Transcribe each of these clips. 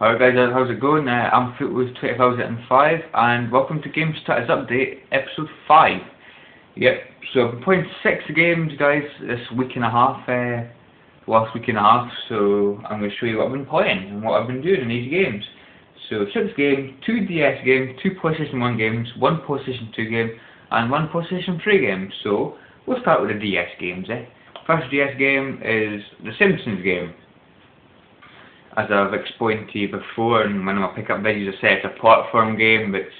Alright guys, how's it going? I'm Footloose2005 and welcome to Game Status Update episode 5. Yep, so I've been playing 6 games guys this week and a half, last week and a half, so I'm going to show you what I've been playing and what I've been doing in these games. So 6 games, 2 DS games, 2 PlayStation 1 games, 1 PlayStation 2 game and 1 PlayStation 3 game. So we'll start with the DS games. First DS game is The Simpsons game. As I've explained to you before in one of my pickup videos, I said it's a platform game, but it's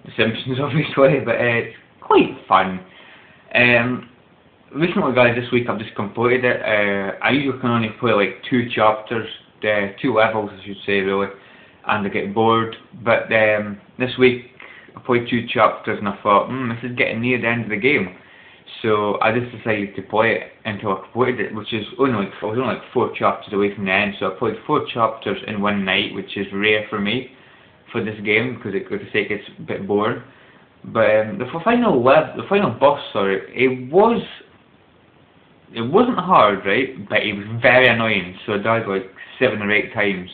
The Simpsons obviously, but it's quite fun. Recently guys, this week I've just completed it. I usually can only play like 2 chapters, 2 levels I should say really, and I get bored, but this week I played 2 chapters and I thought, this is getting near the end of the game. So I just decided to play it until I completed it, which is only I was only like 4 chapters away from the end. So I played 4 chapters in one night, which is rare for me for this game because it gets a bit boring. But the final boss, it wasn't hard, right? But it was very annoying. So I died like 7 or 8 times,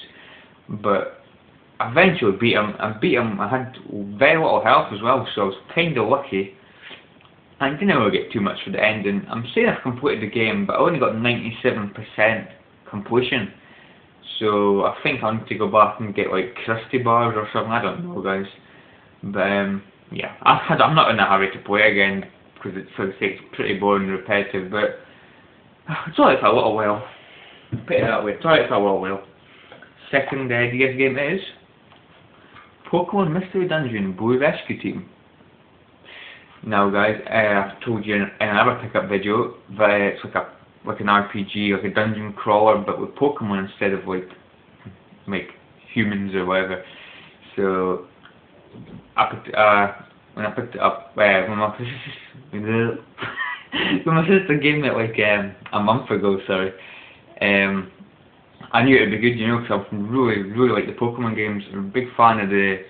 but I eventually beat him. I had very little health as well, so I was kind of lucky. I didn't really get too much for the ending. I'm saying I've completed the game, but I only got 97% completion. So I think I need to go back and get like Krusty Bars or something. I don't know, guys. But yeah, I'm not in a hurry to play again because for the sake it's pretty boring and repetitive. But it's alright for a little while. Put it that way. It's alright for a little while. Second DS game is Pokemon Mystery Dungeon Blue Rescue Team. Now guys, I've told you in another pickup video that it's like an RPG, like a dungeon crawler, but with Pokemon instead of like humans or whatever. So when I picked it up, when my sister gave me it like a month ago, I knew it'd be good, you know, because I really like the Pokemon games. I'm a big fan of the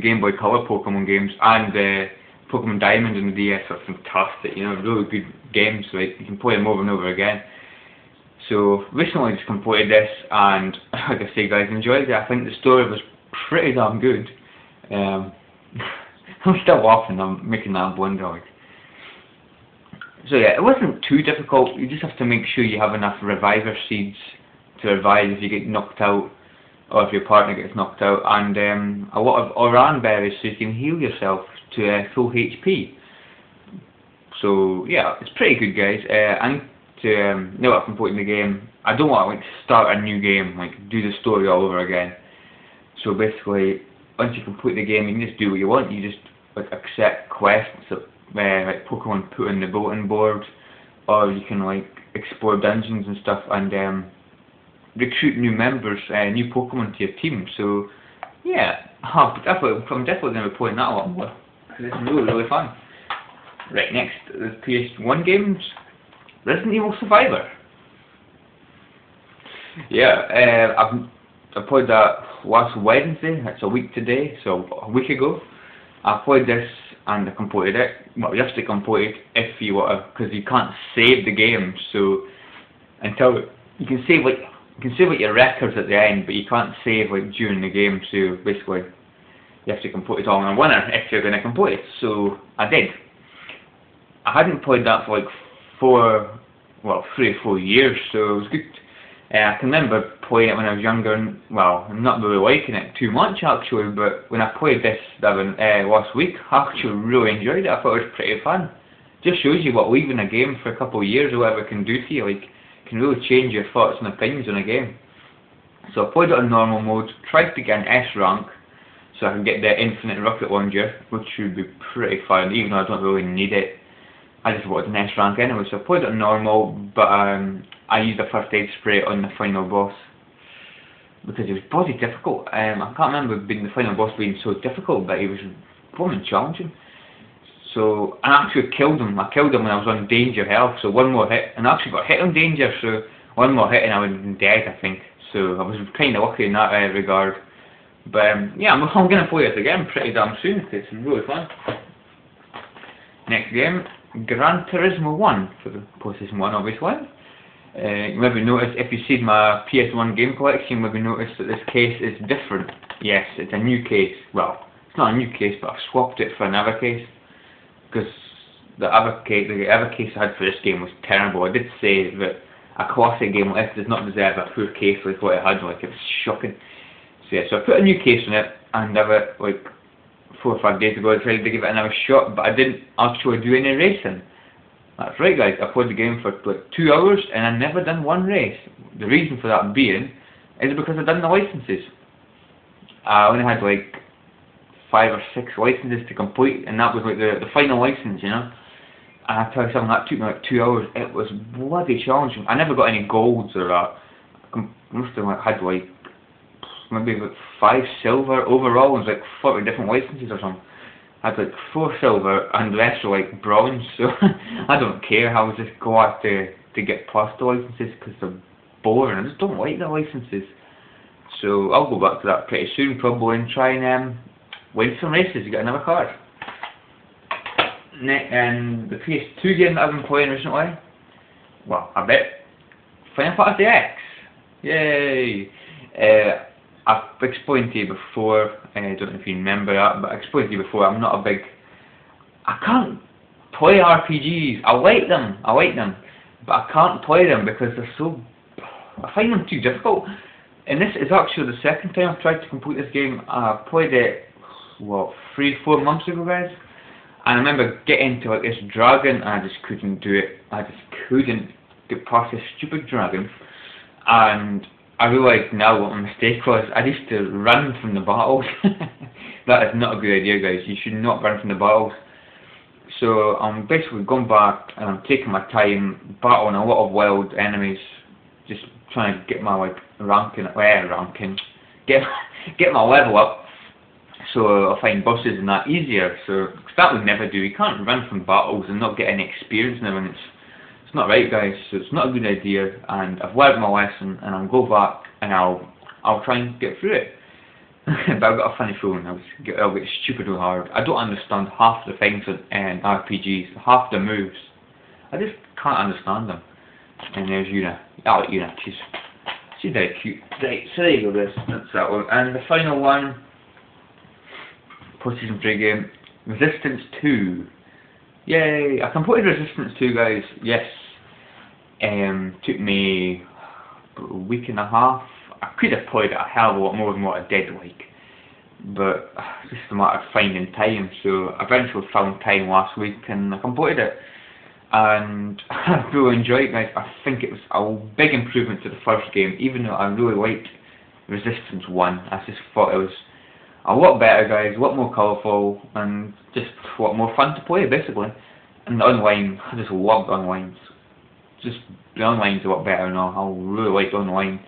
Game Boy Color Pokemon games, and Pokemon Diamond and the DS are fantastic, you know, really good games, like you can play them over and over again. So recently I just completed this and like I say guys, enjoyed it. I think the story was pretty damn good. I'm still laughing, I'm making that blunder like. So yeah, it wasn't too difficult. You just have to make sure you have enough reviver seeds to revive if you get knocked out or if your partner gets knocked out, and a lot of Oran berries so you can heal yourself to full HP. So yeah, it's pretty good guys. I need to, now that I've completed the game, I don't want to like start a new game, like do the story all over again. So basically, once you complete the game, you can just do what you want. You just like accept quests that like Pokemon put on the bulletin board, or you can like explore dungeons and stuff, and recruit new members, new Pokemon to your team. So yeah, I'm definitely going to be playing that a lot more because it's really fun. Right, next is PS1 games. Resident Evil Survivor. Yeah, I played that last Wednesday. It's a week today, so a week ago. I played this and I completed it. Well, you have to complete it if you want to, because you can't save the game. So until you can save like your records at the end, but you can't save like during the game. So basically, you have to complete it all in a winner if you're going to complete it. So I did. I hadn't played that for like 3 or 4 years, so it was good. I can remember playing it when I was younger, and well, I'm not really liking it too much actually, but when I played this last week, I actually really enjoyed it. I thought it was pretty fun. Just shows you what leaving a game for a couple of years or whatever can do to you. Like, it can really change your thoughts and opinions on a game. So I played it on normal mode, tried to get an S rank, so I can get the infinite rocket launcher, which should be pretty fun, even though I don't really need it. I just wanted an S rank anyway, so I played it on normal, but I used a first aid spray on the final boss because it was bloody difficult. I can't remember the final boss being so difficult, but it was blooming challenging. So I actually killed him. I killed him when I was on danger health, so one more hit, and I actually got hit on danger, so one more hit and I would have been dead, I think. So I was kind of lucky in that regard. But yeah, I'm going to play this again pretty damn soon because it's really fun. Next game, Gran Turismo 1 for the PlayStation 1 obviously. You maybe notice, if you've seen my PS1 game collection, you maybe notice that this case is different. Yes, it's a new case. Well, it's not a new case, but I've swapped it for another case. Because the other case I had for this game was terrible. I did say that a classic game like this does not deserve a poor case like what it had. Like, it was shocking. So yeah, so I put a new case on it, and have it like 4 or 5 days ago. I decided to give it another shot, but I didn't actually do any racing. That's right, guys, I played the game for like 2 hours and I never done one race. The reason for that being is because I've done the licenses. I only had like 5 or 6 licenses to complete, and that was like the final license, you know. And I tell you something, that took me like 2 hours. It was bloody challenging. I never got any golds or that. I must have had like maybe like 5 silver overall. It was like 40 different licenses or something. I had like 4 silver and the rest were like bronze, so I don't care. I was just glad to get past the licenses because they're boring. I just don't like the licenses. So I'll go back to that pretty soon probably and try and win some races to get another card. And the PS2 game that I've been playing recently, well, a bit, Final Fantasy X. Yay! I've explained to you before, I don't know if you remember that, but I explained to you before, I can't play RPGs. I like them, but I can't play them because I find them too difficult. And this is actually the second time I've tried to complete this game. I played it, what, 3 or 4 months ago, guys? And I remember getting to like this dragon and I just couldn't do it. I just couldn't get past this stupid dragon. And I realised now what my mistake was. I used to run from the battles. That is not a good idea, guys. You should not run from the battles. So I'm basically going back and I'm taking my time battling a lot of wild enemies, just trying to get my like get my level up, so I'll find bosses and that easier. So cause that would never do. You can't run from battles and not get any experience and everything. It's not right, guys. So it's not a good idea. And I've learned my lesson, and I'll go back and I'll try and get through it. But I've got a funny feeling I'll get stupidly hard. I don't understand half the things in RPGs, half the moves. I just can't understand them. And there's Yuna. I like Yuna. She's very cute. Right, so there you go, guys. That's that one. And the final one, PlayStation 3 game, Resistance 2. Yay! I completed Resistance 2, guys. Yes. Took me a week and a half. I could have played it a hell of a lot more than what I did, like. But it's just a matter of finding time. So I eventually found time last week and I completed it. And I really enjoyed it, guys. I think it was a big improvement to the first game, even though I really liked Resistance 1. I just thought it was a lot better, guys, a lot more colourful, and just a lot more fun to play, basically. And the online, I just loved online. Just the online's a lot better now. I really like the online.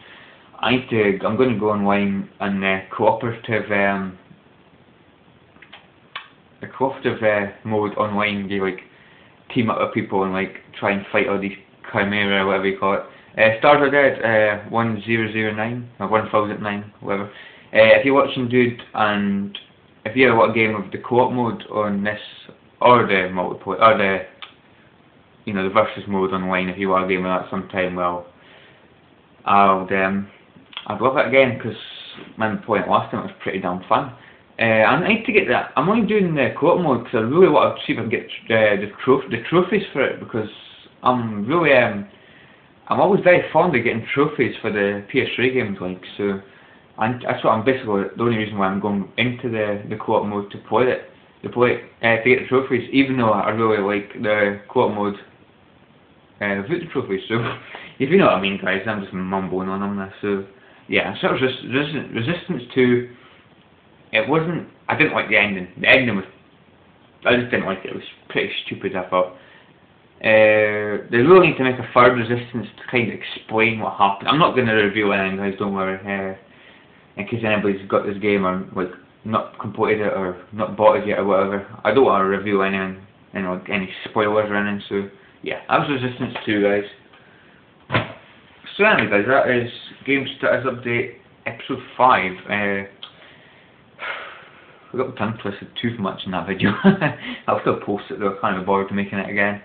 I'm going to go online and the cooperative mode online. You like team up with people and like try and fight all these chimera or whatever you call it. Starter Dead 1009 or 1009, whatever. If you're watching, dude, and if you ever want a game with the co-op mode on this, or the multiplayer, or the versus mode online, if you want a game of that sometime, well, I'd love it again, because my point last time it was pretty damn fun. I need to get that. I'm only doing the co-op mode because I really want to see if I can get the trophies for it, because I'm really I'm always very fond of getting trophies for the PS3 games, like, so. And that's what I'm basically the only reason why I'm going into the co-op mode to play it, to get the trophies. Even though I really like the co-op mode without the trophies. So if you know what I mean, guys, I'm just mumbling on this. So yeah, so it was Resistance 2. It wasn't. I didn't like the ending. The ending was. I just didn't like it. It was pretty stupid, I thought. They really need to make a third Resistance to kind of explain what happened. I'm not going to reveal anything, guys. Don't worry. In case anybody's got this game or like not completed it or not bought it yet or whatever, I don't want to reveal anything, any spoilers or anything. So yeah, that was Resistance 2, guys. So anyway, guys, that is Game Status Update Episode 5. I got the tongue twisted too much in that video. I'll still post it though. I can't be bothered to making it again.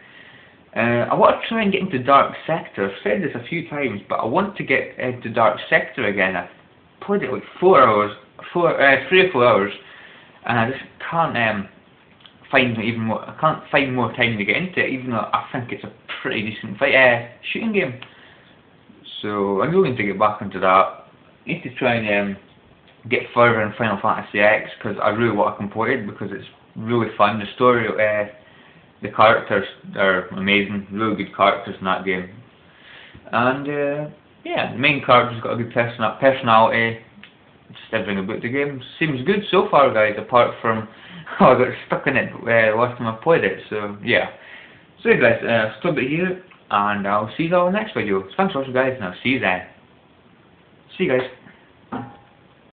I want to try and get into Dark Sector. I've said this a few times, but I want to get into Dark Sector again. I've played it like 4 hours, 3 or 4 hours, and I just can't I can't find more time to get into it, even though I think it's a pretty decent shooting game. So I'm going to get back into that. I need to try and get further in Final Fantasy X, because I really want to complete it, because it's really fun. The story, the characters are amazing, really good characters in that game. And yeah, the main character's got a good personality. Just everything about the game seems good so far, guys, apart from I got stuck in it last time I played it. So yeah. So yeah, guys, I'll stop it here, and I'll see you all in the next video. Thanks for watching, guys, and I'll see you then. See you guys.